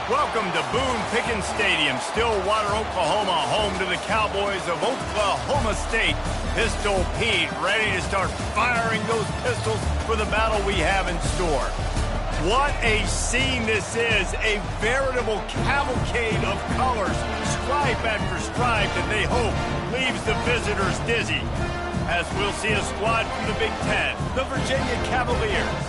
Welcome to Boone Pickens Stadium, Stillwater, Oklahoma, home to the Cowboys of Oklahoma State. Pistol Pete ready to start firing those pistols for the battle we have in store. What a scene this is, a veritable cavalcade of colors, stripe after stripe that they hope leaves the visitors dizzy. As we'll see a squad from the Big Ten, the Virginia Cavaliers,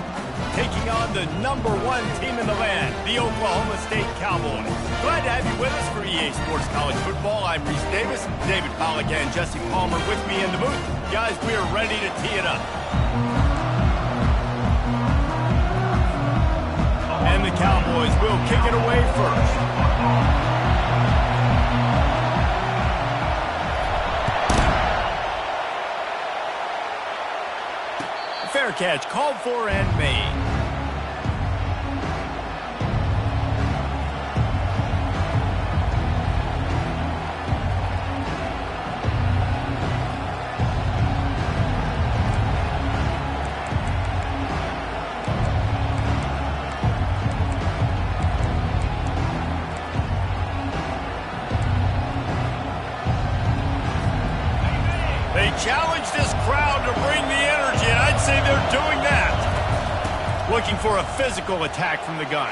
taking on the #1 team in the land, the Oklahoma State Cowboys. Glad to have you with us for EA Sports College Football. I'm Reese Davis, David Pollack and Jesse Palmer with me in the booth. Guys, we are ready to tee it up. And the Cowboys will kick it away first. Fair catch called for and made. They challenge this crowd to bring the energy, and I'd say they're doing that. Looking for a physical attack from the gun.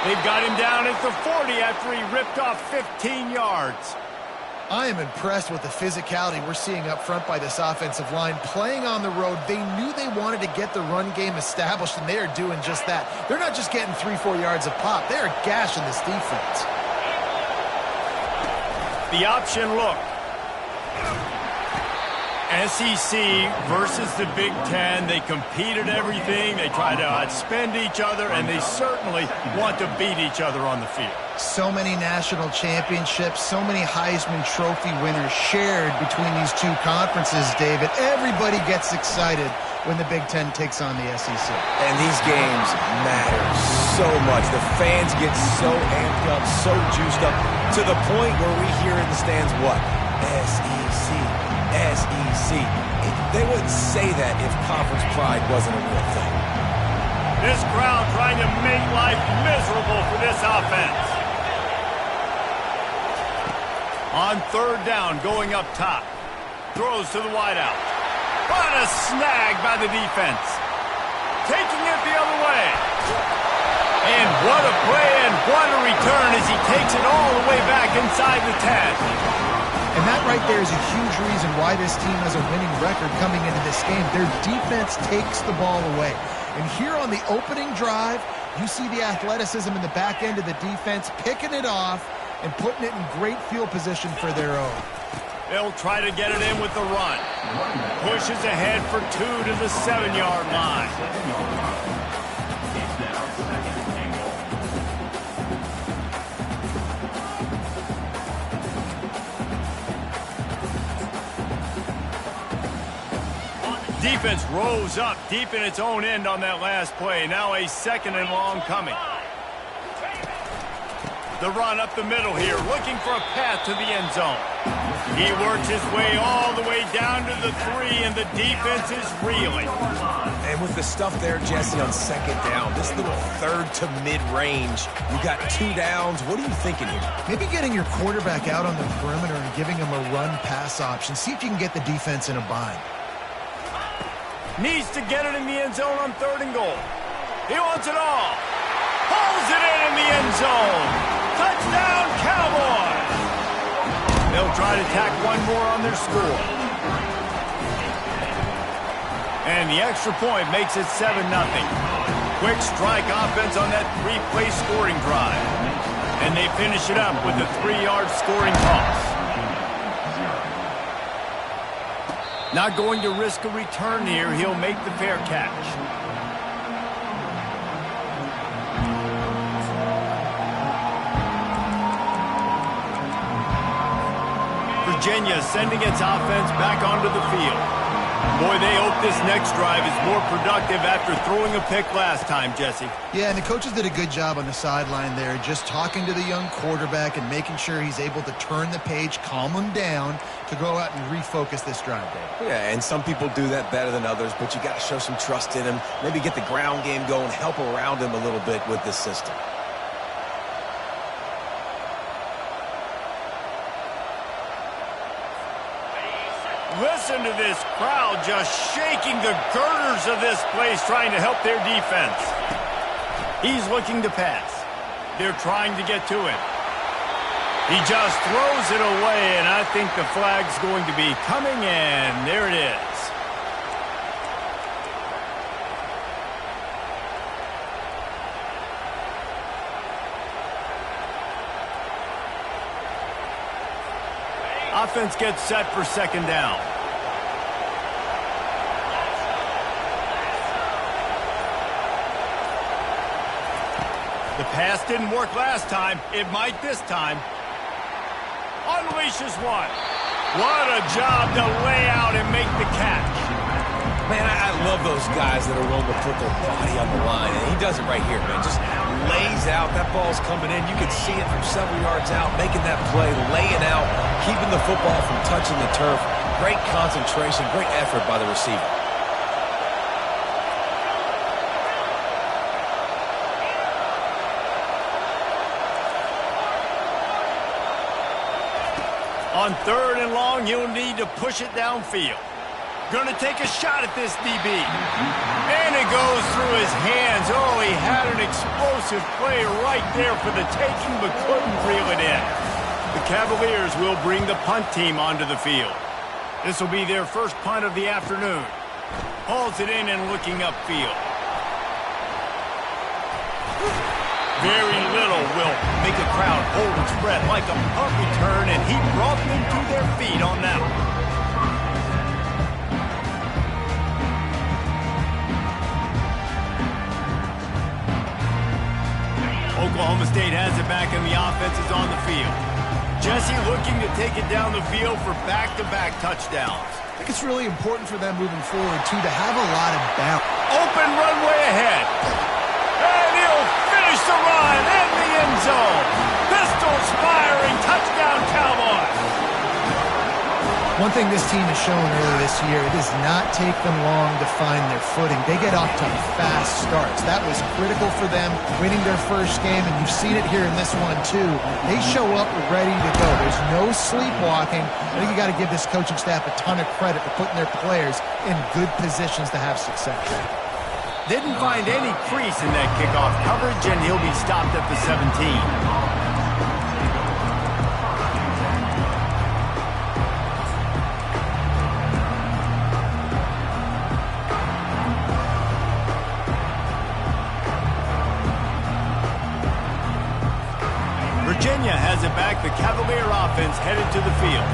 They've got him down at the 40 after he ripped off 15 yards. I am impressed with the physicality we're seeing up front by this offensive line. Playing on the road, they knew they wanted to get the run game established, and they are doing just that. They're not just getting 3-4 yards of pop. They are gashing this defense. The option look. SEC versus the Big Ten. They compete at everything. They try to outspend each other, and they certainly want to beat each other on the field. So many national championships, so many Heisman Trophy winners shared between these two conferences, David. Everybody gets excited when the Big Ten takes on the SEC. And these games matter so much. The fans get so amped up, so juiced up, to the point where we hear in the stands what? SEC. SEC. They wouldn't say that if conference pride wasn't a real thing. This crowd trying to make life miserable for this offense. On third down, going up top. Throws to the wideout. What a snag by the defense. Taking it the other way. And what a play and what a return as he takes it all the way back inside the 10. And that right there is a huge reason why this team has a winning record coming into this game. Their defense takes the ball away. And here on the opening drive, you see the athleticism in the back end of the defense, picking it off and putting it in great field position for their own. They'll try to get it in with the run. Pushes ahead for 2 to the 7-yard line. Defense rose up deep in its own end on that last play. Now a 2nd and long coming. The run up the middle here, looking for a path to the end zone. He works his way all the way down to the 3, and the defense is reeling. And with the stuff there, Jesse, on 2nd down, this little 3rd to mid-range, you got 2 downs. What are you thinking here? Maybe getting your quarterback out on the perimeter and giving him a run-pass option. See if you can get the defense in a bind. Needs to get it in the end zone on 3rd and goal. He wants it all. Pulls it in the end zone. Touchdown, Cowboys. They'll try to tack one more on their score. And the extra point makes it 7-0. Quick strike offense on that 3-play scoring drive. And they finish it up with a 3-yard scoring toss. Not going to risk a return here. He'll make the fair catch. Virginia sending its offense back onto the field. Boy, they hope this next drive is more productive after throwing a pick last time, Jesse. Yeah, and the coaches did a good job on the sideline there, just talking to the young quarterback and making sure he's able to turn the page, calm him down to go out and refocus this drive, Dave. Yeah, and some people do that better than others, but you got to show some trust in him, maybe get the ground game going, help around him a little bit with this system. Listen to this crowd just shaking the girders of this place trying to help their defense. He's looking to pass. They're trying to get to him. He just throws it away, and I think the flag's going to be coming in. There it is. Offense gets set for second down. The pass didn't work last time. It might this time. Unleashes one. What a job to lay out and make the catch. Man, I love those guys that are willing to put their body on the line. And he does it right here, man. Just lays out. That ball's coming in. You can see it from several yards out, making that play, laying out, keeping the football from touching the turf. Great concentration, great effort by the receiver. On third and long, he'll need to push it downfield. Gonna take a shot at this DB. And it goes through his hands. Oh, he had an explosive play right there for the taking, but couldn't reel it in. The Cavaliers will bring the punt team onto the field. This will be their first punt of the afternoon. Hauls it in and looking upfield. Very little will make a crowd hold its breath like a punt return, and he brought them to their feet on that one. Oklahoma State has it back, and the offense is on the field. Jesse looking to take it down the field for back-to-back touchdowns. I think it's really important for them moving forward, too, to have a lot of balance. Open runway ahead. And he'll finish the run in the end zone. Pistols firing. Touchdown, Cowboys. One thing this team has shown earlier this year, it does not take them long to find their footing. They get off to fast starts. That was critical for them, winning their first game, and you've seen it here in this one, too. They show up ready to go. There's no sleepwalking. I think you got to give this coaching staff a ton of credit for putting their players in good positions to have success. Didn't find any crease in that kickoff coverage, and he'll be stopped at the 17. Virginia has it back. The Cavalier offense headed to the field.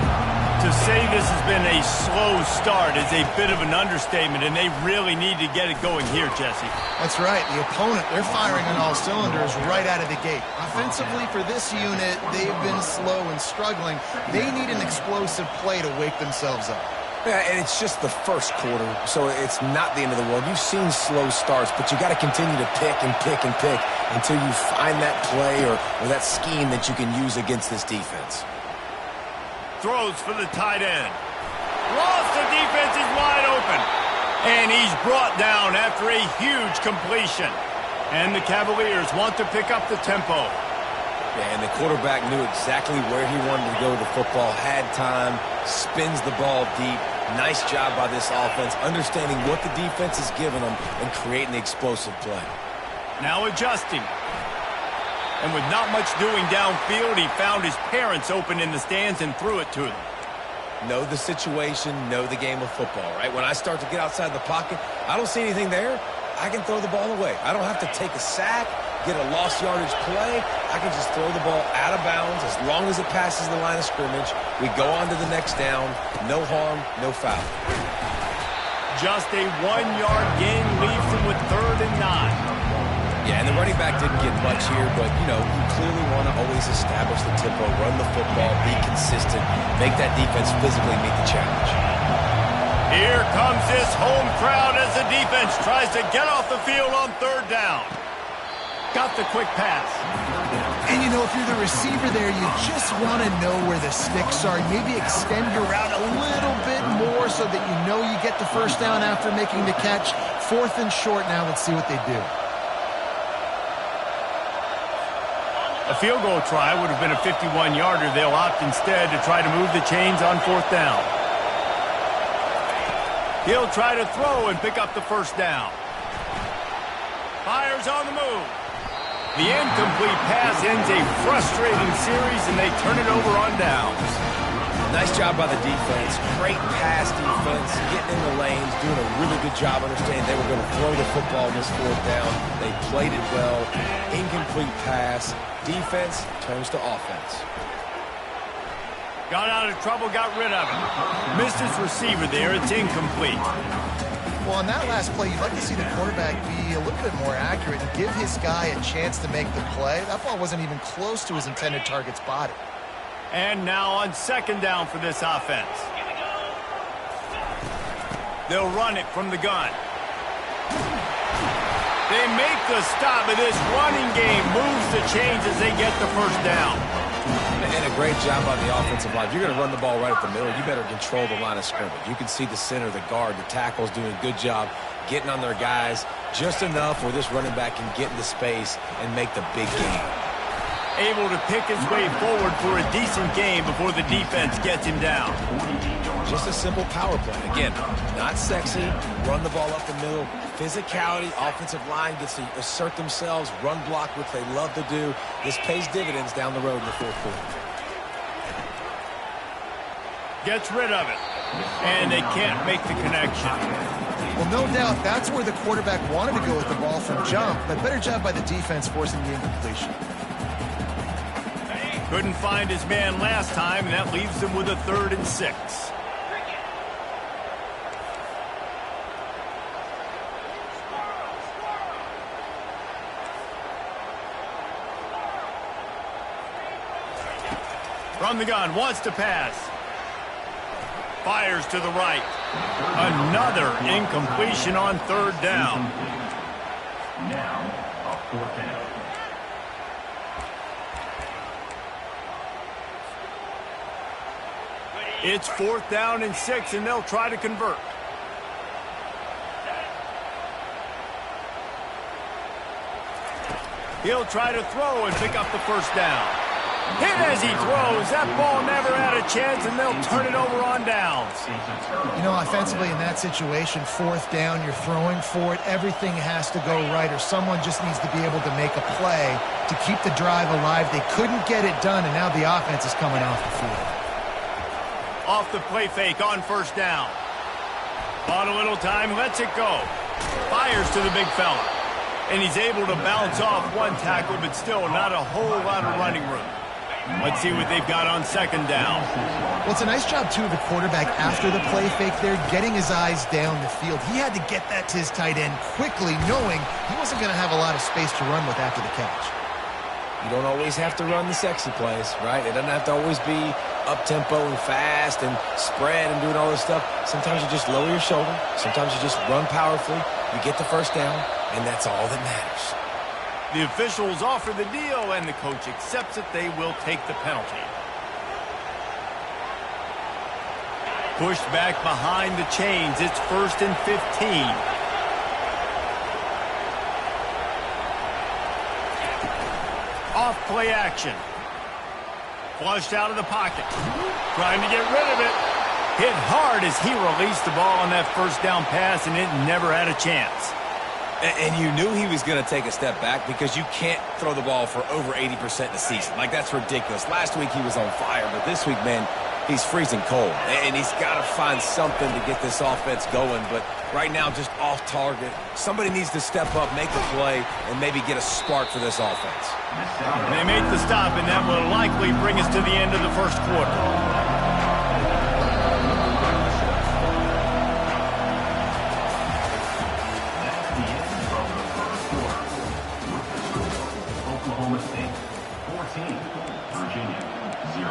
To say this has been a slow start is a bit of an understatement, and they really need to get it going here, Jesse. That's right. The opponent, they're firing on all cylinders right out of the gate. Offensively, for this unit, they've been slow and struggling. They need an explosive play to wake themselves up. Yeah, and it's just the first quarter, so it's not the end of the world. You've seen slow starts, but you got to continue to pick and pick and pick until you find that play or that scheme that you can use against this defense. Throws for the tight end. Lost, the defense is wide open. And he's brought down after a huge completion. And the Cavaliers want to pick up the tempo. Yeah, and the quarterback knew exactly where he wanted to go with the football, had time, spins the ball deep. Nice job by this offense, understanding what the defense is giving them and creating the explosive play. Now adjusting. And with not much doing downfield, he found his parents open in the stands and threw it to them. Know the situation, know the game of football, right? When I start to get outside the pocket, I don't see anything there, I can throw the ball away. I don't have to take a sack, get a lost yardage play. I can just throw the ball out of bounds as long as it passes the line of scrimmage. We go on to the next down. No harm, no foul. Just a 1-yard gain leaves him with 3rd and 9. Yeah, and the running back didn't get much here, but, you know, you clearly want to always establish the tempo, run the football, be consistent, make that defense physically meet the challenge. Here comes this home crowd as the defense tries to get off the field on 3rd down. Got the quick pass. And, you know, if you're the receiver there, you just want to know where the sticks are. Maybe extend your route a little bit more so that you know you get the first down after making the catch. 4th and short now. Let's see what they do. A field goal try would have been a 51-yarder. They'll opt instead to try to move the chains on 4th down. He'll try to throw and pick up the first down. Fires on the move. The incomplete pass ends a frustrating series, and they turn it over on downs. Nice job by the defense. Great pass defense, getting in the lanes, doing a really good job understanding they were going to throw the football in this fourth down. They played it well. Incomplete pass. Defense turns to offense. Got out of trouble, got rid of it. Missed his receiver there. It's incomplete. Well, on that last play, you'd like to see the quarterback be a little bit more accurate and give his guy a chance to make the play. That ball wasn't even close to his intended target's body. And now on second down for this offense. They'll run it from the gun. They make the stop, but this running game moves the chains as they get the first down. And a great job by the offensive line. You're going to run the ball right up the middle. You better control the line of scrimmage. You can see the center, the guard, the tackles doing a good job getting on their guys just enough where this running back can get into space and make the big game. Able to pick his way forward for a decent game before the defense gets him down. Just a simple power play. Again, not sexy. Run the ball up the middle. Physicality, offensive line gets to assert themselves, run block, which they love to do. This pays dividends down the road in the fourth quarter. Gets rid of it. And they can't make the connection. Well, no doubt that's where the quarterback wanted to go with the ball from jump, but better job by the defense forcing the incompletion. Couldn't find his man last time, and that leaves him with a 3rd and 6. From the gun, wants to pass. Fires to the right. Another incompletion on 3rd down. Now, a 4th down. It's 4th down and 6, and they'll try to convert. He'll try to throw and pick up the first down. Hit as he throws. That ball never had a chance, and they'll turn it over on downs. You know, offensively in that situation, 4th down, you're throwing for it. Everything has to go right, or someone just needs to be able to make a play to keep the drive alive. They couldn't get it done, and now the offense is coming off the field. Off the play fake on 1st down. On a little time, lets it go. Fires to the big fella. And he's able to bounce off one tackle, but still not a whole lot of running room. Let's see what they've got on 2nd down. Well, it's a nice job, too, of the quarterback after the play fake there, getting his eyes down the field. He had to get that to his tight end quickly, knowing he wasn't going to have a lot of space to run with after the catch. You don't always have to run the sexy plays, right? It doesn't have to always be up-tempo and fast and spread and doing all this stuff. Sometimes you just lower your shoulder. Sometimes you just run powerfully. You get the first down, and that's all that matters. The officials offer the deal, and the coach accepts it. They will take the penalty. Pushed back behind the chains. It's 1st and 15. Off play action. Flushed out of the pocket. Trying to get rid of it. Hit hard as he released the ball on that 1st down pass, and it never had a chance. And you knew he was going to take a step back because you can't throw the ball for over 80% in a season. Like, that's ridiculous. Last week he was on fire, but this week, man, he's freezing cold. And he's got to find something to get this offense going. But right now, just off target. Somebody needs to step up, make a play, and maybe get a spark for this offense. They made the stop, and that will likely bring us to the end of the 1st quarter. Oklahoma State 14, Virginia 0.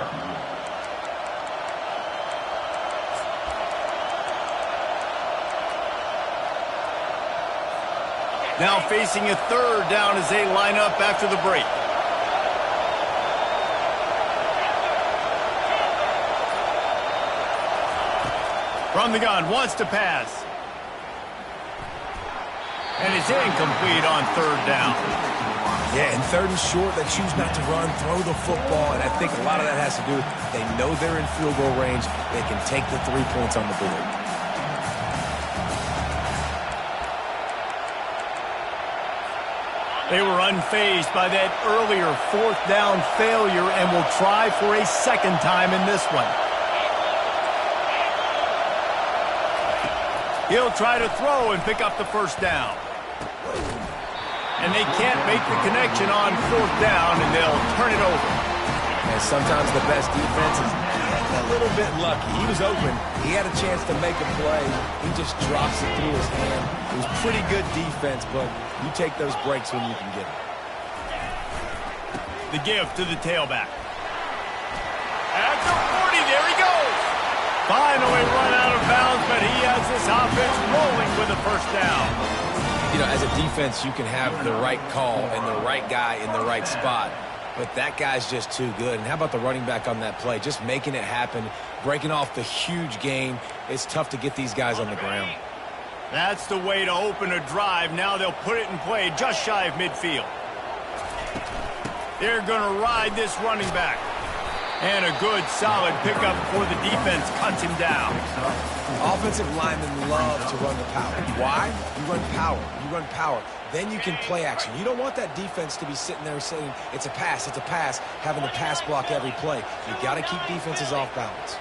Now facing a 3rd down as they line up after the break. From the gun, wants to pass. And it's incomplete on 3rd down. Yeah, and 3rd and short, they choose not to run, throw the football, and I think a lot of that has to do with they know they're in field goal range. They can take the 3 points on the board. They were unfazed by that earlier fourth down failure and will try for a second time in this one. He'll try to throw and pick up the first down. And they can't make the connection on fourth down, and they'll turn it over. And sometimes the best defense is a little bit lucky. He was open. He had a chance to make a play. He just drops it through his hand. It was pretty good defense, but you take those breaks when you can get them. The give to the tailback. At the 40, there he goes. Finally run out of bounds, but he has this offense rolling with a first down. You know, as a defense, you can have the right call and the right guy in the right spot. But that guy's just too good. And how about the running back on that play? Just making it happen, breaking off the huge gain. It's tough to get these guys on the ground. That's the way to open a drive. Now they'll put it in play just shy of midfield. They're going to ride this running back. And a good, solid pickup before the defense cuts him down. Offensive linemen love to run the power. Why? You run power. You run power. Then you can play action. You don't want that defense to be sitting there saying, it's a pass, having to pass block every play. You got to keep defenses off balance.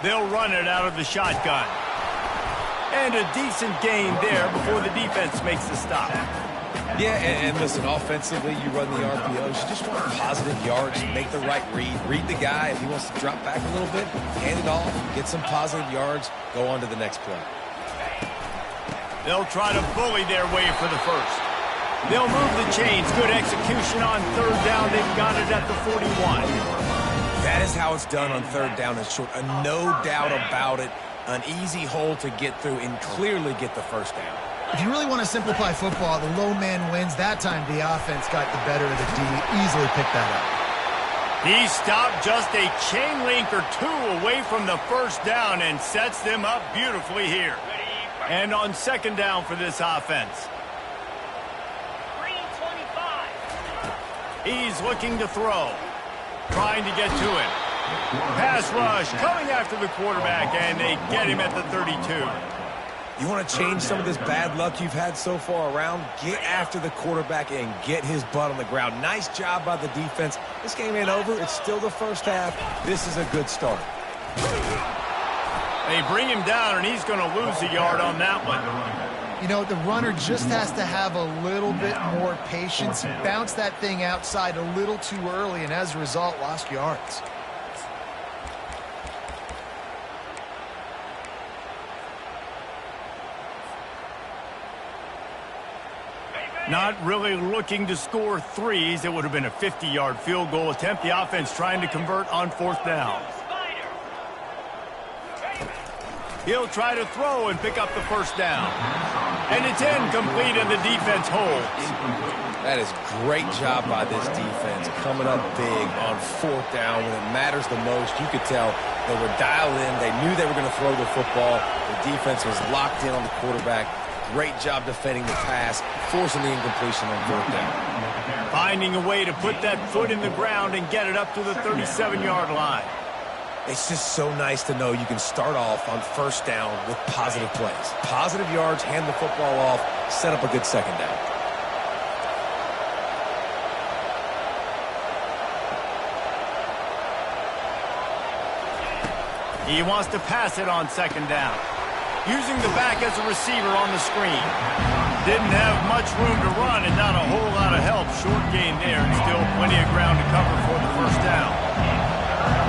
They'll run it out of the shotgun. And a decent gain there before the defense makes the stop. Yeah, and listen, offensively, you run the RPOs. You just want positive yards, make the right read. Read the guy. If he wants to drop back a little bit, hand it off, get some positive yards, go on to the next play. They'll try to bully their way for the first. They'll move the chains. Good execution on third down. They've got it at the 41. That is how it's done on third down and short. No doubt about it. An easy hole to get through and clearly get the first down. If you really want to simplify football, the low man wins. That time the offense got the better of the D. Easily picked that up. He stopped just a chain link or two away from the first down and sets them up beautifully here. And on second down for this offense. He's looking to throw. Trying to get to him. Pass rush coming after the quarterback, and they get him at the 32. You want to change some of this bad luck you've had so far around? Get after the quarterback and get his butt on the ground. Nice job by the defense. This game ain't over. It's still the first half. This is a good start. They bring him down, and he's going to lose a yard on that one. You know, the runner just has to have a little bit more patience. Bounce that thing outside a little too early, and as a result, lost yards. Not really looking to score threes. It would have been a 50-yard field goal attempt. The offense trying to convert on fourth down. He'll try to throw and pick up the first down. And it's incomplete, and the defense holds. That is great job by this defense, coming up big on fourth down when it matters the most. You could tell they were dialed in. They knew they were going to throw the football. The defense was locked in on the quarterback. Great job defending the pass, forcing the incompletion on fourth down. Finding a way to put that foot in the ground and get it up to the 37-yard line. It's just so nice to know you can start off on first down with positive plays. Positive yards, hand the football off, set up a good second down. He wants to pass it on second down. Using the back as a receiver on the screen. Didn't have much room to run and not a whole lot of help. Short gain there and still plenty of ground to cover for the first down.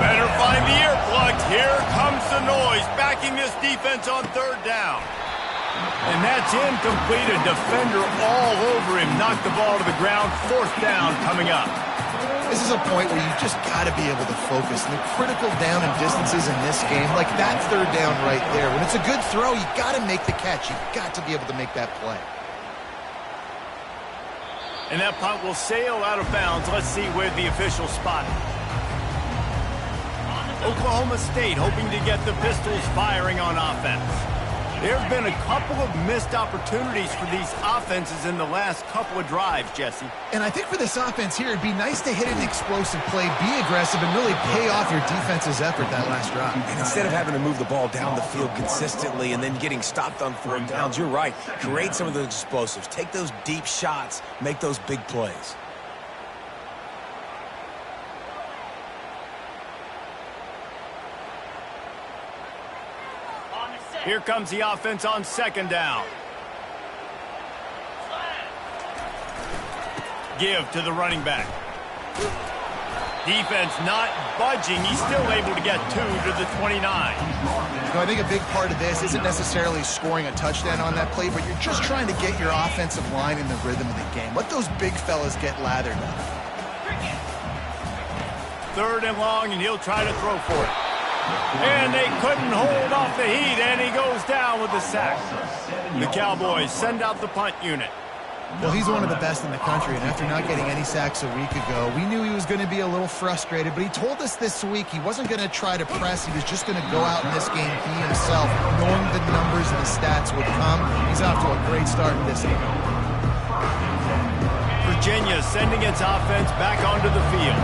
Better find the earplugs. Here comes the noise, backing this defense on third down. And that's incomplete. A defender all over him. Knocked the ball to the ground. Fourth down coming up. This is a point where you just got to be able to focus. And the critical down and distances in this game, like that third down right there. When it's a good throw, you got to make the catch. You got to be able to make that play. And that punt will sail out of bounds. Let's see where the official spot it. Oklahoma State hoping to get the Pistols firing on offense. There have been a couple of missed opportunities for these offenses in the last couple of drives, Jesse. And I think for this offense here, it'd be nice to hit an explosive play, be aggressive, and really pay off your defense's effort that last drive. And instead of having to move the ball down the field consistently and then getting stopped on 4th downs, you're right. Create some of those explosives. Take those deep shots. Make those big plays. Here comes the offense on 2nd down. Give to the running back. Defense not budging. He's still able to get 2 to the 29. I think a big part of this isn't necessarily scoring a touchdown on that play, but you're just trying to get your offensive line in the rhythm of the game. Let those big fellas get lathered up. 3rd and long, and he'll try to throw for it. And they couldn't hold off the heat, and he goes down with the sack. The Cowboys send out the punt unit. Well, he's one of the best in the country, and after not getting any sacks a week ago, we knew he was going to be a little frustrated, but he told us this week he wasn't going to try to press. He was just going to go out in this game he himself, knowing the numbers and the stats would come. He's off to a great start in this game. Virginia sending its offense back onto the field.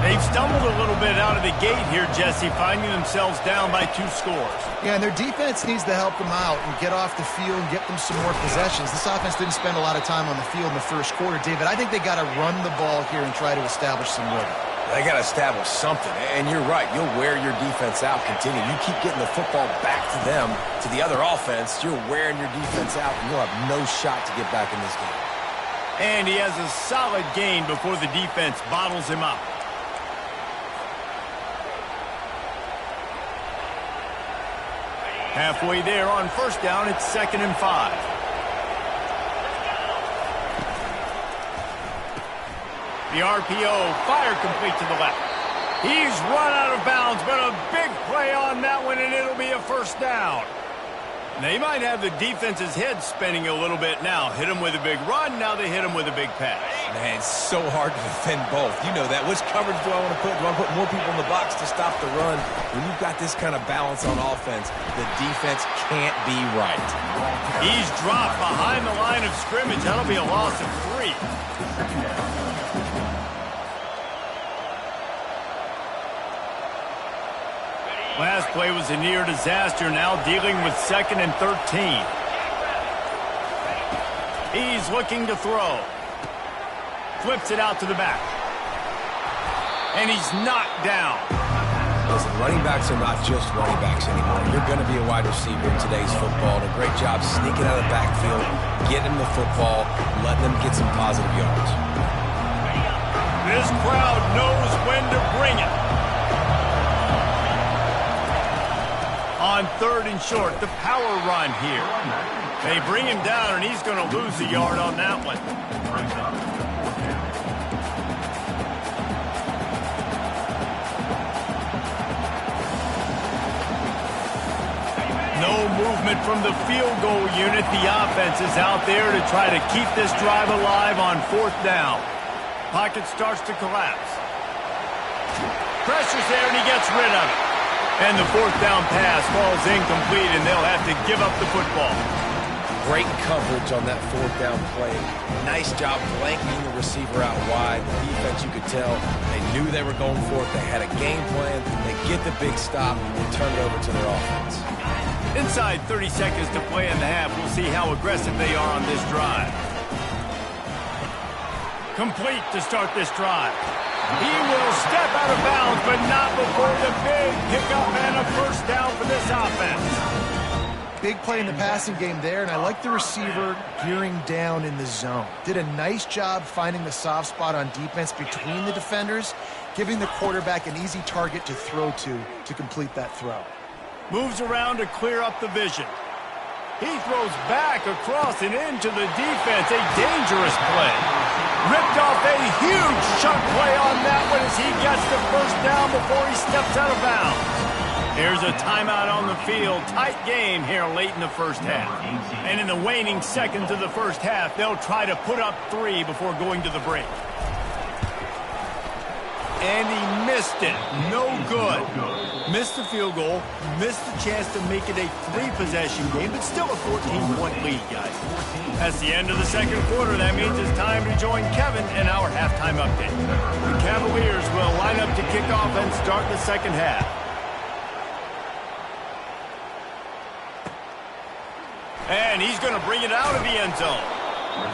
They've stumbled a little bit out of the gate here, Jesse, finding themselves down by 2 scores. Yeah, and their defense needs to help them out and get off the field and get them some more possessions. This offense didn't spend a lot of time on the field in the first quarter, David. I think they got to run the ball here and try to establish some rhythm. They got to establish something, and you're right. You'll wear your defense out. Continue. You keep getting the football back to them, to the other offense. You're wearing your defense out, and you'll have no shot to get back in this game. And he has a solid gain before the defense bottles him up. Halfway there on 1st down, it's 2nd and 5. The RPO, fire complete to the left. He's run out of bounds, but a big play on that one, and it'll be a 1st down. They might have the defense's head spinning a little bit now. Hit him with a big run, now they hit him with a big pass. Man, it's so hard to defend both. You know that. Which coverage do I want to put? Do I want to put more people in the box to stop the run? When you've got this kind of balance on offense, the defense can't be right. He's dropped behind the line of scrimmage. That'll be a loss of 3. Last play was a near disaster, now dealing with 2nd and 13. He's looking to throw. Flips it out to the back. And he's knocked down. Listen, running backs are not just running backs anymore. You're going to be a wide receiver in today's football. And a great job sneaking out of the backfield, getting them the football, letting them get some positive yards. This crowd knows when to bring it. On 3rd and short, the power run here. They bring him down, and he's going to lose a yard on that one. No movement from the field goal unit. The offense is out there to try to keep this drive alive on 4th down. Pocket starts to collapse. Pressure's there, and he gets rid of it. And the 4th down pass falls incomplete, and they'll have to give up the football. Great coverage on that 4th down play. Nice job blanking the receiver out wide. The defense, you could tell, they knew they were going for it. They had a game plan. They get the big stop and turn it over to their offense. Inside 30 seconds to play in the half. We'll see how aggressive they are on this drive. Complete to start this drive. He will step out of bounds, but not before the big pickup and a 1st down for this offense. Big play in the passing game there, and I like the receiver gearing down in the zone. Did a nice job finding the soft spot on defense between the defenders, giving the quarterback an easy target to throw to complete that throw. Moves around to clear up the vision. He throws back across and into the defense. A dangerous play. Ripped off a huge chunk play on that one as he gets the 1st down before he steps out of bounds. Here's a timeout on the field. Tight game here late in the 1st half. And in the waning seconds of the 1st half, they'll try to put up 3 before going to the break. and he missed it. No good. Missed the field goal, missed the chance to make it a 3-possession game, but still a 14-point lead, guys. That's the end of the second quarter. That means it's time to join Kevin in our halftime update. The Cavaliers will line up to kick off and start the second half. And he's going to bring it out of the end zone.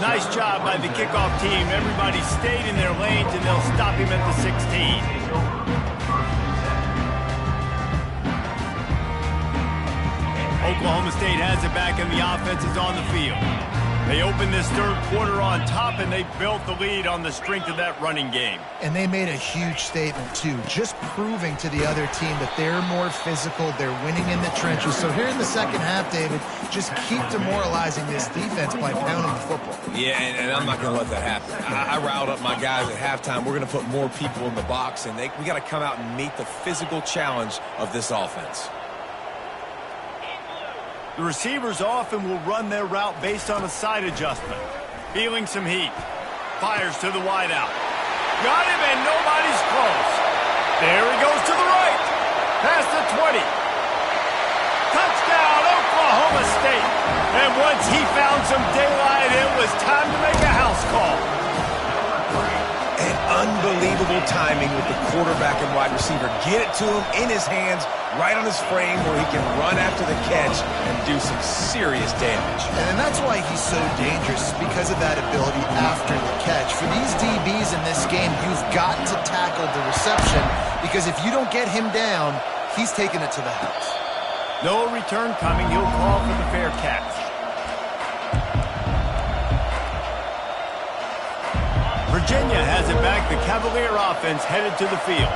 Nice job by the kickoff team. Everybody stayed in their lanes, and they'll stop him at the 16. Oklahoma State has it back, and the offense is on the field. They opened this third quarter on top, and they built the lead on the strength of that running game. And they made a huge statement, too, just proving to the other team that they're more physical, they're winning in the trenches. So here in the second half, David, just keep demoralizing this defense by pounding the football. Yeah, and I'm not going to let that happen. I riled up my guys at halftime. We're going to put more people in the box, and we got to come out and meet the physical challenge of this offense. The receivers often will run their route based on a side adjustment. Feeling some heat. Fires to the wideout. Got him, and nobody's close. There he goes to the right. Past the 20. Touchdown, Oklahoma State. And once he found some daylight, it was time to make a house call. And unbelievable timing with the quarterback and wide receiver. Get it to him in his hands, right on his frame where he can run after the catch and do some serious damage. And that's why he's so dangerous, because of that ability after the catch. For these DBs in this game, you've got to tackle the reception, because if you don't get him down, he's taking it to the house. No return coming. He'll call for the fair catch. Virginia has it back. The Cavalier offense headed to the field.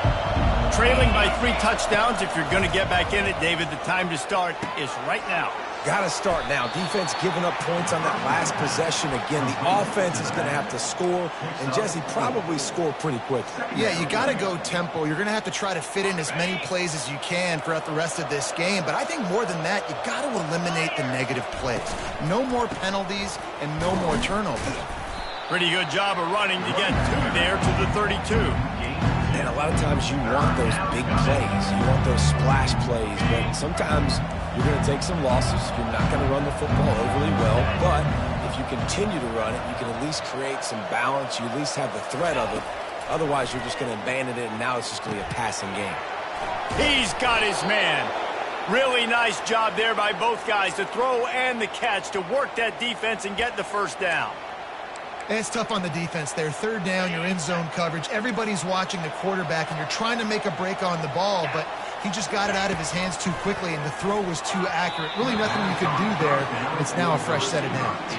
Trailing by 3 touchdowns. If you're going to get back in it, David, the time to start is right now. Got to start now. Defense giving up points on that last possession. Again, the offense is going to have to score, and Jesse probably score pretty quickly. Yeah, you got to go tempo. You're going to have to try to fit in as many plays as you can throughout the rest of this game. But I think more than that, you got to eliminate the negative plays. No more penalties and no more turnovers. Pretty good job of running to get 2 there to the 32. And a lot of times you want those big plays. You want those splash plays. But sometimes you're going to take some losses. You're not going to run the football overly well. But if you continue to run it, you can at least create some balance. You at least have the threat of it. Otherwise, you're just going to abandon it, and now it's just going to be a passing game. He's got his man. Really nice job there by both guys, the throw and the catch, to work that defense and get the first down. And it's tough on the defense there. Third down, you're in zone coverage. Everybody's watching the quarterback, and you're trying to make a break on the ball, but he just got it out of his hands too quickly, and the throw was too accurate. Really nothing you could do there, and it's now a fresh set of downs.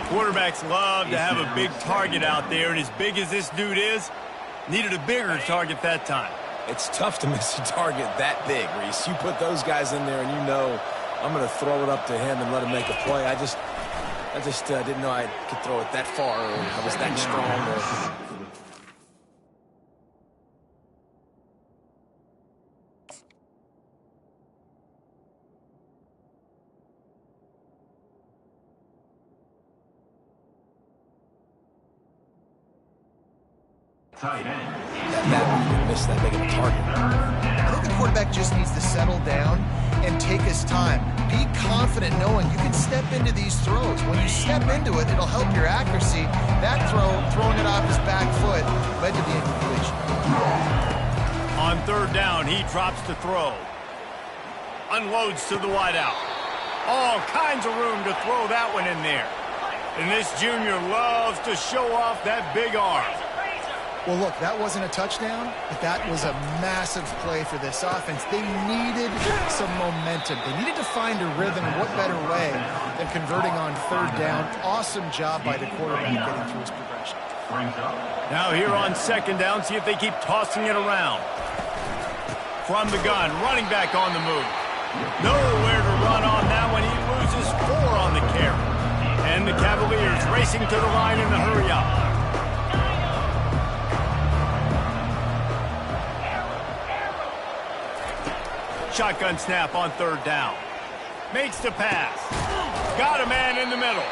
Quarterbacks love to have a big target out there, and as big as this dude is, needed a bigger target that time. It's tough to miss a target that big, Reese. You put those guys in there, and you know I'm going to throw it up to him and let him make a play. I just didn't know I could throw it that far, or I was that strong. Tight end. That missed that big of a target. I think the quarterback just needs to settle down and take his time. Be confident knowing you can step into these throws. When you step into it, it'll help your accuracy. That throw, throwing it off his back foot, led to the incompletion. On third down, he drops the throw. Unloads to the wideout. All kinds of room to throw that one in there. And this junior loves to show off that big arm. Well, look, that wasn't a touchdown, but that was a massive play for this offense. They needed some momentum. They needed to find a rhythm. What better way than converting on third down? Awesome job by the quarterback getting through his progression. Now here on second down, see if they keep tossing it around. From the gun, running back on the move. Nowhere to run on that one. He loses 4 on the carry. And the Cavaliers racing to the line in the hurry up. Shotgun snap on third down. Makes the pass. Got a man in the middle.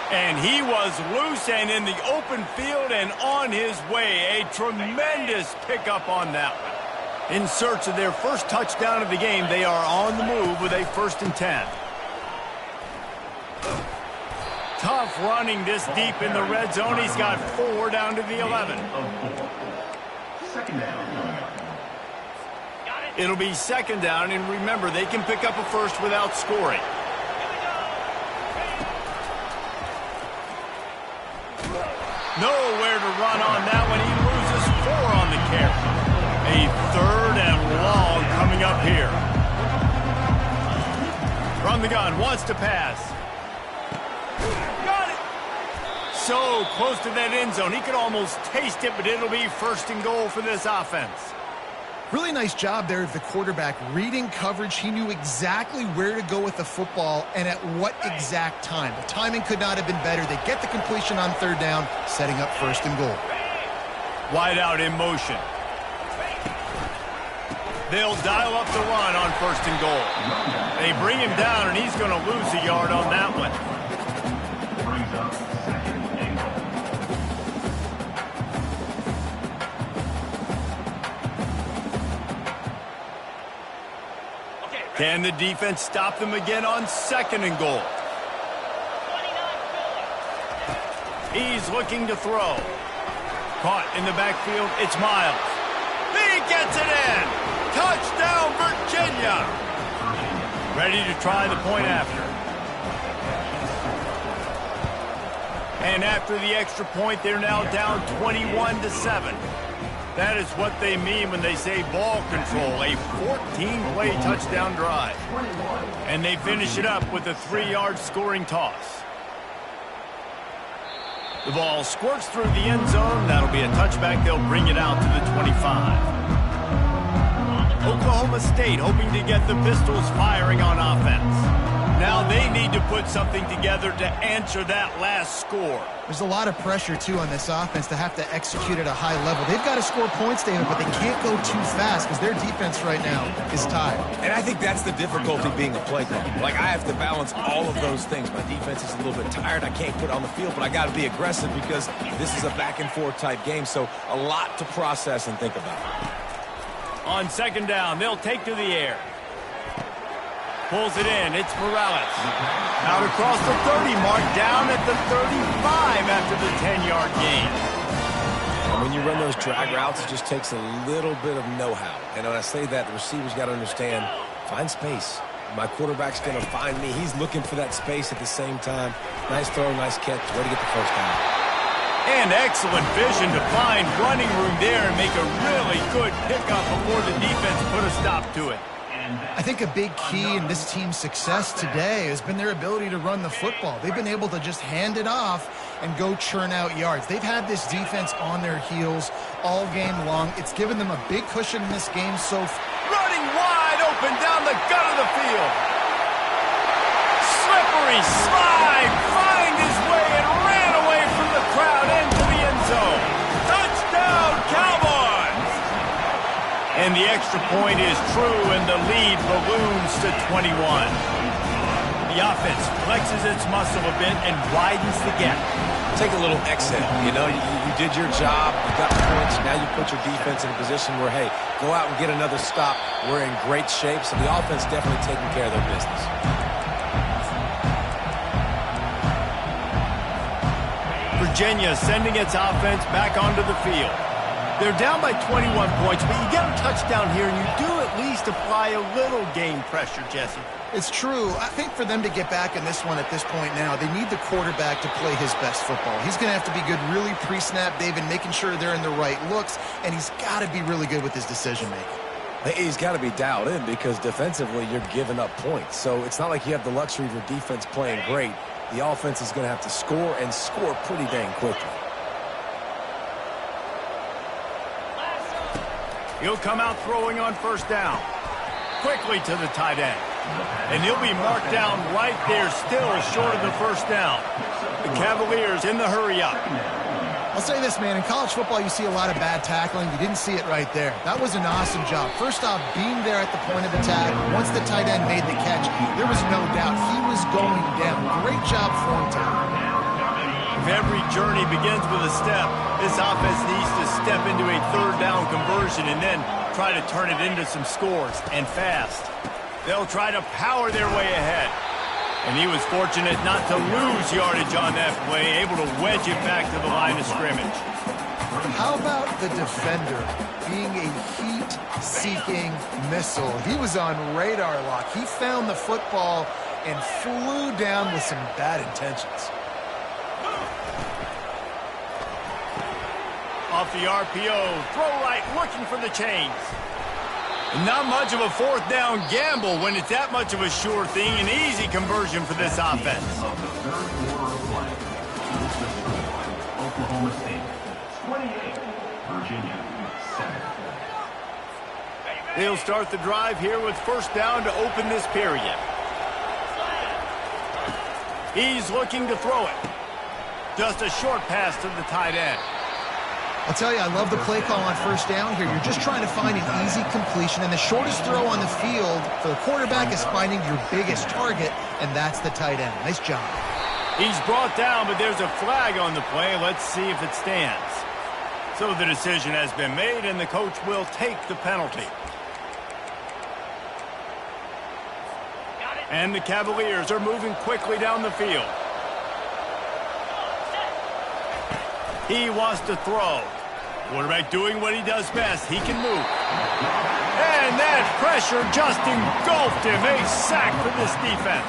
And he was loose and in the open field and on his way. A tremendous pickup on that one. In search of their first touchdown of the game, they are on the move with a 1st and 10. Tough running this deep in the red zone. He's got 4 down to the 11. Second down. It'll be 2nd down, and remember, they can pick up a first without scoring. Nowhere to run on that one. He loses 4 on the carry. A 3rd and long coming up here. From the gun, wants to pass. Got it. So close to that end zone. He could almost taste it, but it'll be 1st and goal for this offense. Really nice job there of the quarterback. Reading coverage, he knew exactly where to go with the football and at what exact time. The timing could not have been better. They get the completion on 3rd down, setting up 1st and goal. Wide out in motion. They'll dial up the run on 1st and goal. They bring him down, and he's going to lose a yard on that one. Brings up 2nd and goal. Can the defense stop them again on 2nd and goal? He's looking to throw. Caught in the backfield, it's Miles. He gets it in! Touchdown, Virginia! Ready to try the point after. And after the extra point, they're now down 21-7. That is what they mean when they say ball control, a 14-play touchdown drive. And they finish it up with a 3-yard scoring toss. The ball squirts through the end zone. That'll be a touchback. They'll bring it out to the 25. Oklahoma State hoping to get the Pistols firing on offense. Now they need to put something together to answer that last score. There's a lot of pressure, too, on this offense to have to execute at a high level. They've got to score points, David, but they can't go too fast because their defense right now is tired. And I think that's the difficulty being a play caller. Like, I have to balance all of those things. My defense is a little bit tired. I can't put it on the field, but I got to be aggressive because this is a back-and-forth type game, so a lot to process and think about. On 2nd down, they'll take to the air. Pulls it in. It's Morales. Out across the 30 mark, down at the 35 after the 10-yard gain. And when you run those drag routes, it just takes a little bit of know-how. And when I say that, the receivers got to understand, find space. My quarterback's going to find me. He's looking for that space at the same time. Nice throw, nice catch. Way to get the 1st down. And excellent vision to find running room there and make a really good pickup before the defense put a stop to it. I think a big key in this team's success today has been their ability to run the football. They've been able to just hand it off and go churn out yards. They've had this defense on their heels all game long. It's given them a big cushion in this game so far. Running wide open down the gut of the field. Slippery slide, find his way and ran away from the crowd into the end zone. Touchdown, Cowboys! And the extra point is true, and the lead balloons to 21. The offense flexes its muscle a bit and widens the gap. Take a little exit. You know, you did your job. You got the points. Now you put your defense in a position where, hey, go out and get another stop. We're in great shape, so the offense definitely taking care of their business. Virginia sending its offense back onto the field. They're down by 21 points, but you get a touchdown here, and you do at least apply a little game pressure, Jesse. It's true. I think for them to get back in this one at this point now, they need the quarterback to play his best football. He's going to have to be good really pre-snap, David, making sure they're in the right looks, and he's got to be really good with his decision-making. He's got to be dialed in because defensively you're giving up points. So it's not like you have the luxury of your defense playing great. The offense is going to have to score and score pretty dang quickly. He'll come out throwing on 1st down. Quickly to the tight end. And he'll be marked down right there, still short of the 1st down. The Cavaliers in the hurry up. I'll say this, man. In college football, you see a lot of bad tackling. You didn't see it right there. That was an awesome job. First off, being there at the point of attack. Once the tight end made the catch, there was no doubt he was going down. Great job for him, Tom. every journey begins with a step, this offense needs to step into a third down conversion and then try to turn it into some scores, and fast. They'll try to power their way ahead. And he was fortunate not to lose yardage on that play, able to wedge it back to the line of scrimmage. How about the defender being a heat-seeking missile? He was on radar lock. He found the football and flew down with some bad intentions. Off the RPO, throw right, looking for the chains. Not much of a fourth down gamble when it's that much of a sure thing. An easy conversion for this offense. Of the third quarter of play, Oklahoma State 28, Virginia 7. They'll start the drive here with first down to open this period. He's looking to throw it. Just a short pass to the tight end. I'll tell you, I love the play call on first down here. You're just trying to find an easy completion, and the shortest throw on the field for the quarterback is finding your biggest target, and that's the tight end. Nice job. He's brought down, but there's a flag on the play. Let's see if it stands. So the decision has been made, and the coach will take the penalty. And the Cavaliers are moving quickly down the field. He wants to throw. Quarterback doing what he does best. He can move. And that pressure just engulfed him. A sack for this defense.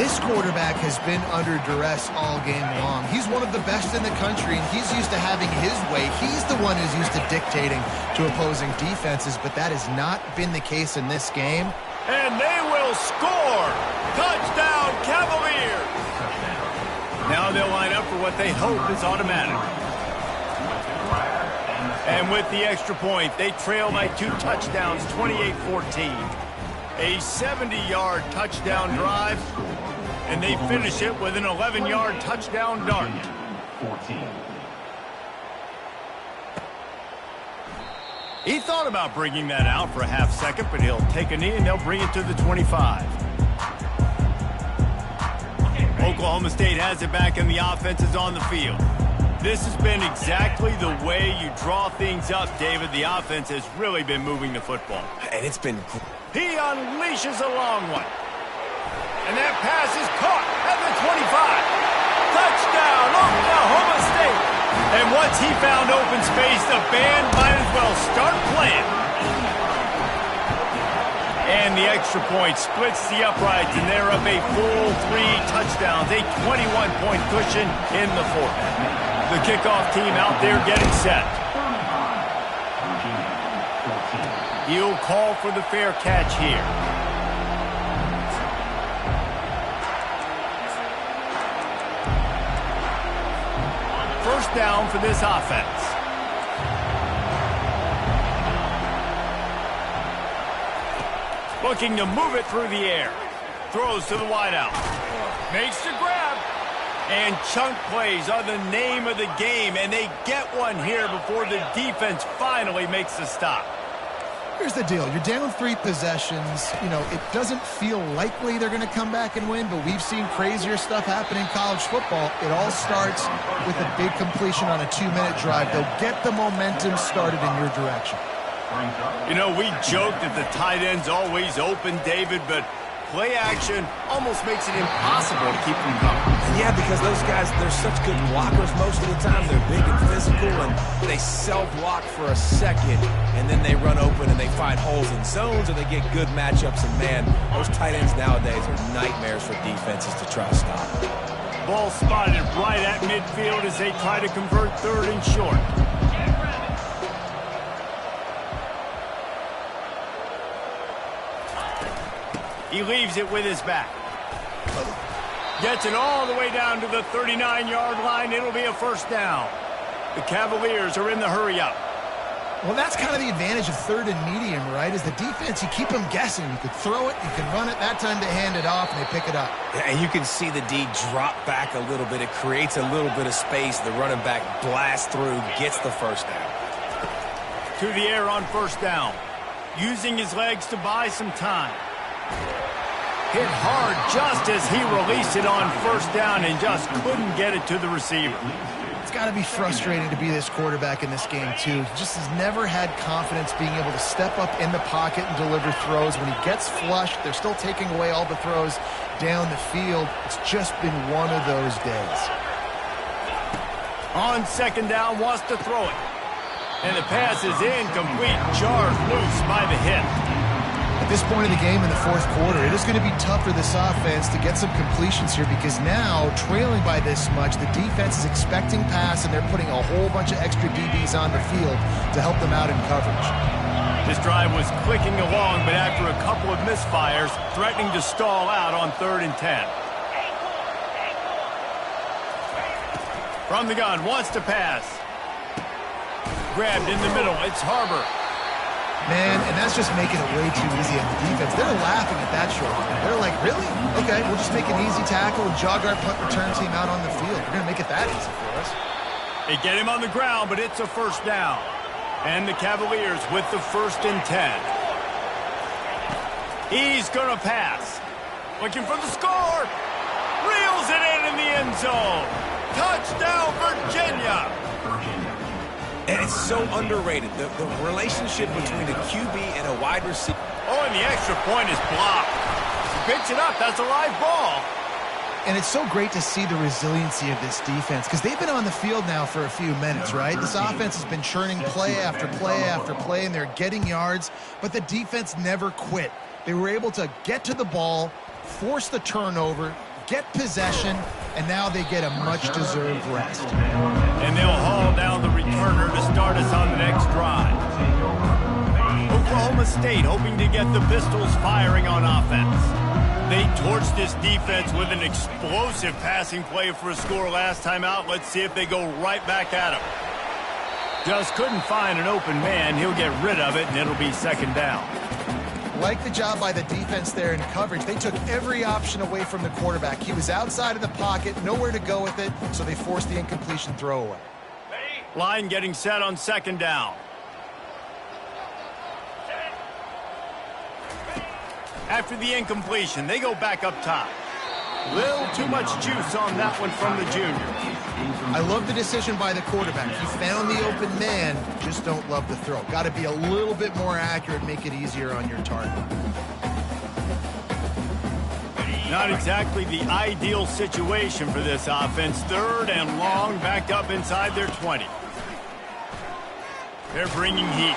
This quarterback has been under duress all game long. He's one of the best in the country, and he's used to having his way. He's the one who's used to dictating to opposing defenses, but that has not been the case in this game. And they will score. Touchdown, Cavaliers. Now they'll line up for what they hope is automatic. And with the extra point, they trail by 2 touchdowns, 28-14. A 70-yard touchdown drive, and they finish it with an 11-yard touchdown dart. 14. He thought about bringing that out for a half second, but he'll take a knee and they'll bring it to the 25. Oklahoma State has it back and the offense is on the field. This has been exactly the way you draw things up, David. The offense has really been moving the football. And it's been... He unleashes a long one. And that pass is caught at the 25. Touchdown, Oklahoma State. And once he found open space, the band might as well start playing. And the extra point splits the uprights, and they're up a full 3 touchdowns, a 21-point cushion in the fourth. The kickoff team out there getting set. He'll call for the fair catch here. First down for this offense. Looking to move it through the air. Throws to the wideout. Makes the grab. And chunk plays are the name of the game, and they get one here before the defense finally makes the stop. Here's the deal. You're down 3 possessions. You know, it doesn't feel likely they're going to come back and win, but we've seen crazier stuff happen in college football. It all starts with a big completion on a 2-minute drive. They'll get the momentum started in your direction. You know, we joke that the tight end's always open, David, but play action almost makes it impossible to keep them coming. Yeah, because those guys, they're such good blockers most of the time. They're big and physical, and they self-block for a second, and then they run open and they find holes in zones, or they get good matchups. And, man, those tight ends nowadays are nightmares for defenses to try to stop. Ball spotted right at midfield as they try to convert 3rd and short. He leaves it with his back. Gets it all the way down to the 39-yard line. It'll be a first down. The Cavaliers are in the hurry-up. Well, that's kind of the advantage of 3rd and medium, right? Is the defense, you keep them guessing. You could throw it, you can run it. That time they hand it off, and they pick it up. Yeah, and you can see the D drop back a little bit. It creates a little bit of space. The running back blasts through, gets the first down. To the air on first down. Using his legs to buy some time. Hit hard just as he released it on first down and just couldn't get it to the receiver. It's got to be frustrating to be this quarterback in this game, too. He just has never had confidence being able to step up in the pocket and deliver throws. When he gets flushed, they're still taking away all the throws down the field. It's just been one of those days. On second down, wants to throw it. And the pass is incomplete, jarred loose by the hit. At this point in the game in the fourth quarter, it is going to be tough for this offense to get some completions here because now, trailing by this much, the defense is expecting pass and they're putting a whole bunch of extra DBs on the field to help them out in coverage. This drive was clicking along, but after a couple of misfires, threatening to stall out on 3rd and 10. From the gun, wants to pass. Grabbed in the middle, it's Harbor. Man, and that's just making it way too easy on the defense. They're laughing at that short. They're like, really? Okay, we'll just make an easy tackle and jog our punt return team out on the field. We're going to make it that easy for us. They get him on the ground, but it's a first down. And the Cavaliers with the 1st and 10. He's going to pass. Looking for the score. Reels it in the end zone. Touchdown, Virginia. And it's so underrated, the relationship between a QB and a wide receiver. Oh, and the extra point is blocked. He picks it up. That's a live ball. And it's so great to see the resiliency of this defense because they've been on the field now for a few minutes, right? This offense has been churning play after play after play, and they're getting yards, but the defense never quit. They were able to get to the ball, force the turnover, get possession, and now they get a much-deserved rest. And they'll haul down the returner to start us on the next drive. Oklahoma State hoping to get the Pistols firing on offense. They torched this defense with an explosive passing play for a score last time out. Let's see if they go right back at him. Just couldn't find an open man. He'll get rid of it, and it'll be second down. Like the job by the defense there in coverage. They took every option away from the quarterback. He was outside of the pocket, nowhere to go with it, so they forced the incompletion throwaway. Line getting set on second down. After the incompletion, they go back up top. Little too much juice on that one from the junior. I love the decision by the quarterback. He found the open man, just don't love the throw. Got to be a little bit more accurate, make it easier on your target. Not exactly the ideal situation for this offense. 3rd and long, backed up inside their 20. They're bringing heat.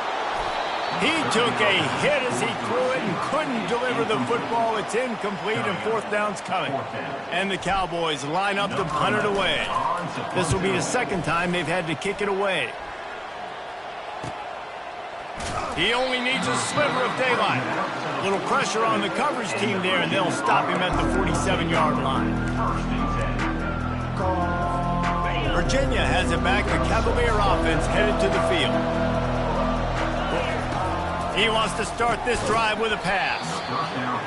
He took a hit as he threw it and couldn't deliver the football. It's incomplete and 4th down's coming. And the Cowboys line up to punt it away. This will be the second time they've had to kick it away. He only needs a sliver of daylight. A little pressure on the coverage team there, and they'll stop him at the 47-yard line. Virginia has it back. The Cavalier offense headed to the field. He wants to start this drive with a pass.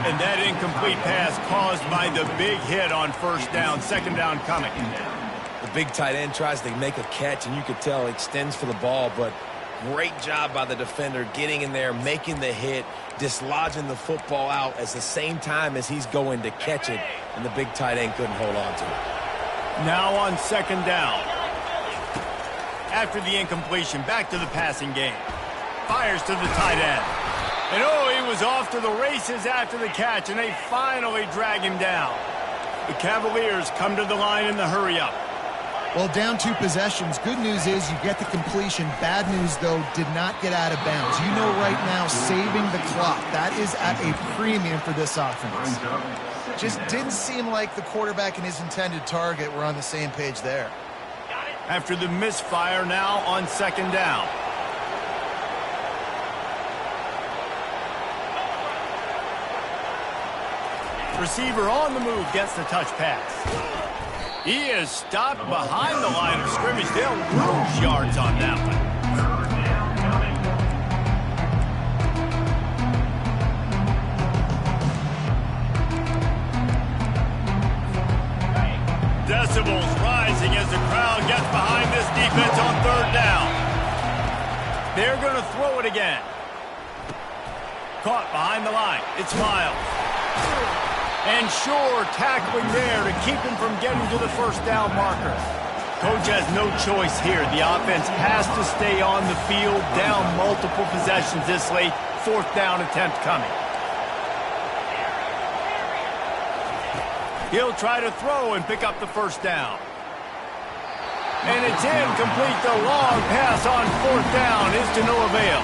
And that incomplete pass caused by the big hit on first down. Second down coming. The big tight end tries to make a catch, and you could tell he extends for the ball, but great job by the defender getting in there, making the hit, dislodging the football out at the same time as he's going to catch it, and the big tight end couldn't hold on to it. Now on second down. After the incompletion, back to the passing game. Fires to the tight end. And oh, he was off to the races after the catch, and they finally drag him down. The Cavaliers come to the line in the hurry-up. Well, down 2 possessions. Good news is you get the completion. Bad news, though, did not get out of bounds. You know right now, saving the clock. That is at a premium for this offense. Just didn't seem like the quarterback and his intended target were on the same page there. After the misfire, now on second down. Receiver on the move gets the touch pass. He is stopped behind the line of scrimmage. They'll lose yards on that one. Decibels rising as the crowd gets behind this defense on third down. They're going to throw it again. Caught behind the line. It's Miles. And sure tackling there to keep him from getting to the first down marker. Coach has no choice here. The offense has to stay on the field, down multiple possessions this late. Fourth down attempt coming. He'll try to throw and pick up the first down. And it's incomplete. The long pass on fourth down is to no avail.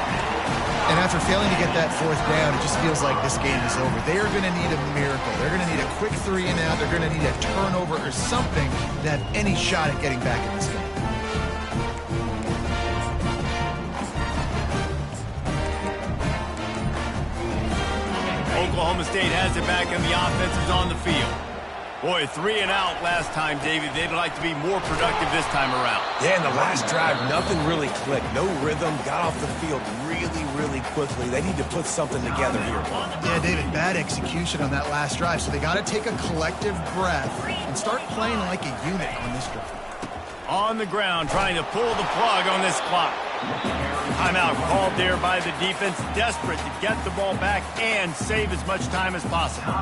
And after failing to get that fourth down, it just feels like this game is over. They are going to need a miracle. They're going to need a quick 3 and out. They're going to need a turnover or something to have any shot at getting back in this game. Oklahoma State has it back and the offense is on the field. Boy, 3 and out last time, David. They'd like to be more productive this time around. Yeah, in the last drive, nothing really clicked. No rhythm, got off the field really quickly. They need to put something together here. Yeah, David, bad execution on that last drive. So they got to take a collective breath and start playing like a unit on this drive. On the ground, trying to pull the plug on this clock. Timeout called there by the defense, desperate to get the ball back and save as much time as possible.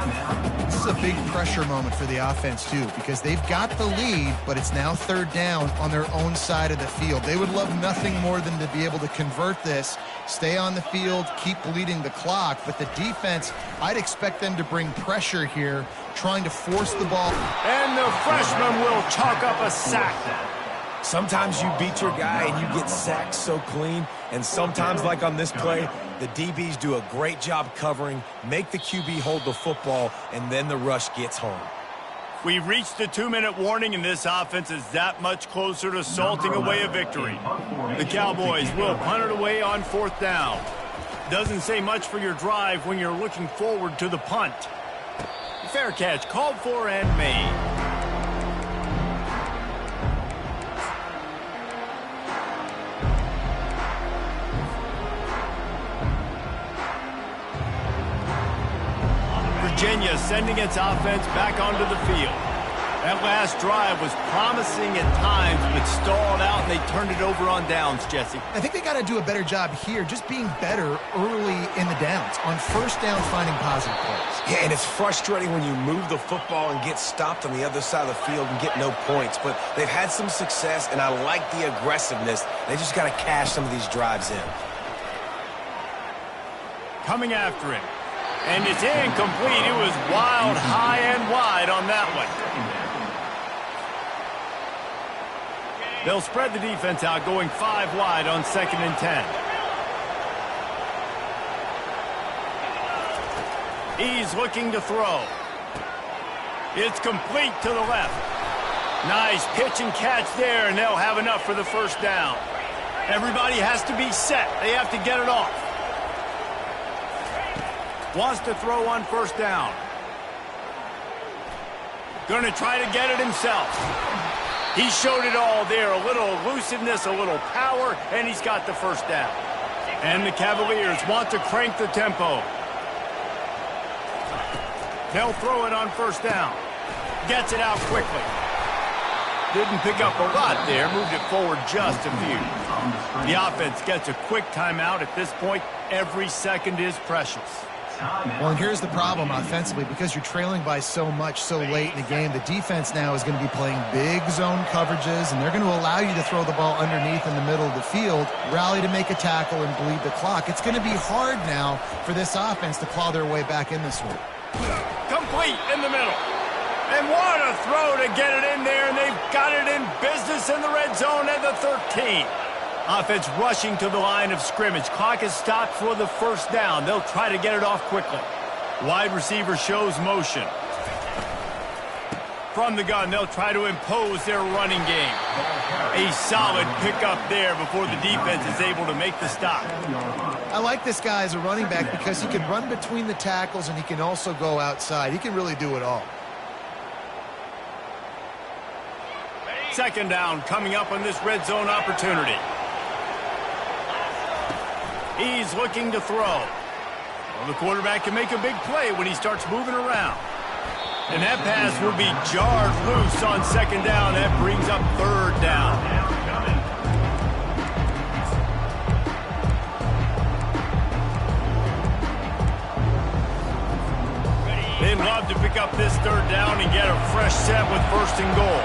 This is a big pressure moment for the offense, too, because they've got the lead, but it's now third down on their own side of the field. They would love nothing more than to be able to convert this, stay on the field, keep bleeding the clock. But the defense, I'd expect them to bring pressure here, trying to force the ball. And the freshman will chalk up a sack. Sometimes you beat your guy and you get sacked so clean, and sometimes, like on this play, the DBs do a great job covering, make the QB hold the football, and then the rush gets home. We've reached the 2-minute warning, and this offense is that much closer to salting away a victory. The Cowboys will punt it away on fourth down. Doesn't say much for your drive when you're looking forward to the punt. Fair catch called for and made. Virginia sending its offense back onto the field. That last drive was promising at times, but stalled out, and they turned it over on downs, Jesse. I think they got to do a better job here, just being better early in the downs. On first down, finding positive plays. Yeah, and it's frustrating when you move the football and get stopped on the other side of the field and get no points. But they've had some success, and I like the aggressiveness. They just got to cash some of these drives in. Coming after him. And it's incomplete. It was wild, high and wide on that one. They'll spread the defense out, going 5 wide on 2nd and 10. He's looking to throw. It's complete to the left. Nice pitch and catch there, and they'll have enough for the first down. Everybody has to be set. They have to get it off. Wants to throw on first down. Going to try to get it himself. He showed it all there. A little elusiveness, a little power, and he's got the first down. And the Cavaliers want to crank the tempo. They'll throw it on first down. Gets it out quickly. Didn't pick up a lot there. Moved it forward just a few. The offense gets a quick timeout. At this point, every second is precious. Well, and here's the problem offensively. Because you're trailing by so much so late in the game, the defense now is going to be playing big zone coverages, and they're going to allow you to throw the ball underneath in the middle of the field, rally to make a tackle, and bleed the clock. It's going to be hard now for this offense to claw their way back in this one. Complete in the middle. And what a throw to get it in there, and they've got it in business in the red zone at the 13. Offense rushing to the line of scrimmage. Clock is stopped for the first down. They'll try to get it off quickly. Wide receiver shows motion. From the gun, they'll try to impose their running game. A solid pickup there before the defense is able to make the stop. I like this guy as a running back because he can run between the tackles and he can also go outside. He can really do it all. Second down coming up on this red zone opportunity. He's looking to throw. Well, the quarterback can make a big play when he starts moving around. And that pass will be jarred loose on second down. That brings up third down. They Cleveland love to pick up this third down and get a fresh set with first and goal.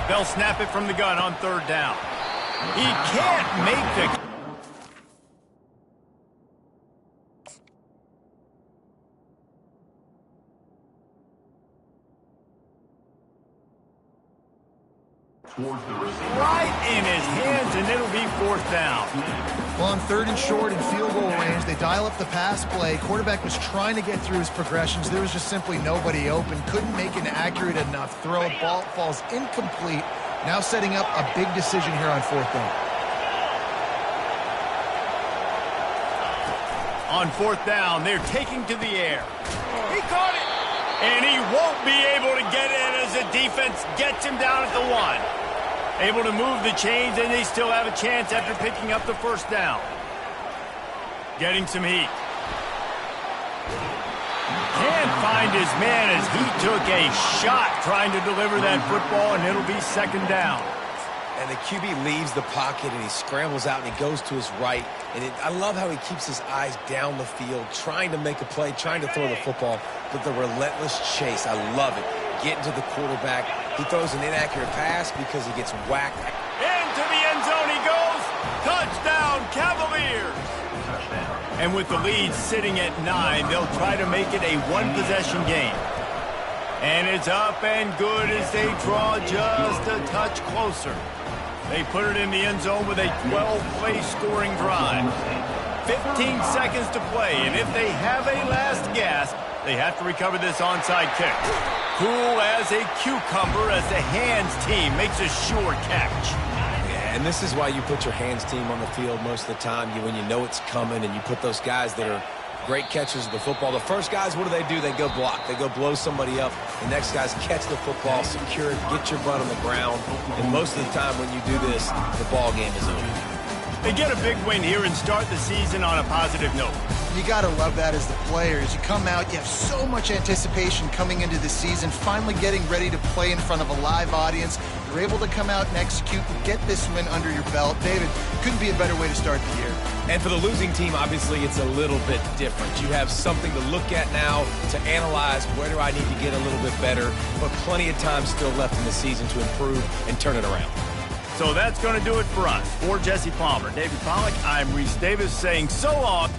They'll snap it from the gun on third down. He can't make the... right in his hands, and it'll be fourth down. Well, on third and short and field goal range, they dial up the pass play. Quarterback was trying to get through his progressions. There was just simply nobody open. Couldn't make an accurate enough throw. Ball falls incomplete. Now setting up a big decision here on fourth down. On fourth down, they're taking to the air. He caught it, and he won't be able to get it as the defense gets him down at the 1. Able to move the chains, and they still have a chance after picking up the first down. Getting some heat. Can't find his man as he took a shot trying to deliver that football, and it'll be second down. And the QB leaves the pocket, and he scrambles out, and he goes to his right. And I love how he keeps his eyes down the field, trying to make a play, trying to throw the football, but the relentless chase, I love it. Getting to the quarterback. He throws an inaccurate pass because he gets whacked. Into the end zone he goes. Touchdown, Cavaliers. And with the lead sitting at 9, they'll try to make it a one-possession game. And it's up and good as they draw just a touch closer. They put it in the end zone with a 12-play scoring drive. 15 seconds to play, and if they have a last gasp, they have to recover this onside kick. Cool as a cucumber as the hands team makes a sure catch. Yeah, and this is why you put your hands team on the field most of the time. When you know it's coming, and you put those guys that are great catchers of the football. The first guys, what do? They go block. They go blow somebody up. The next guys catch the football, secure it, get your butt on the ground. And most of the time when you do this, the ball game is over. They get a big win here and start the season on a positive note. You got to love that as the players. You come out, you have so much anticipation coming into the season, finally getting ready to play in front of a live audience. You're able to come out and execute and get this win under your belt. David, couldn't be a better way to start the year. And for the losing team, obviously, it's a little bit different. You have something to look at now to analyze where do I need to get a little bit better, but plenty of time still left in the season to improve and turn it around. So that's going to do it for us. For Jesse Palmer, David Pollack, I'm Reese Davis saying so long.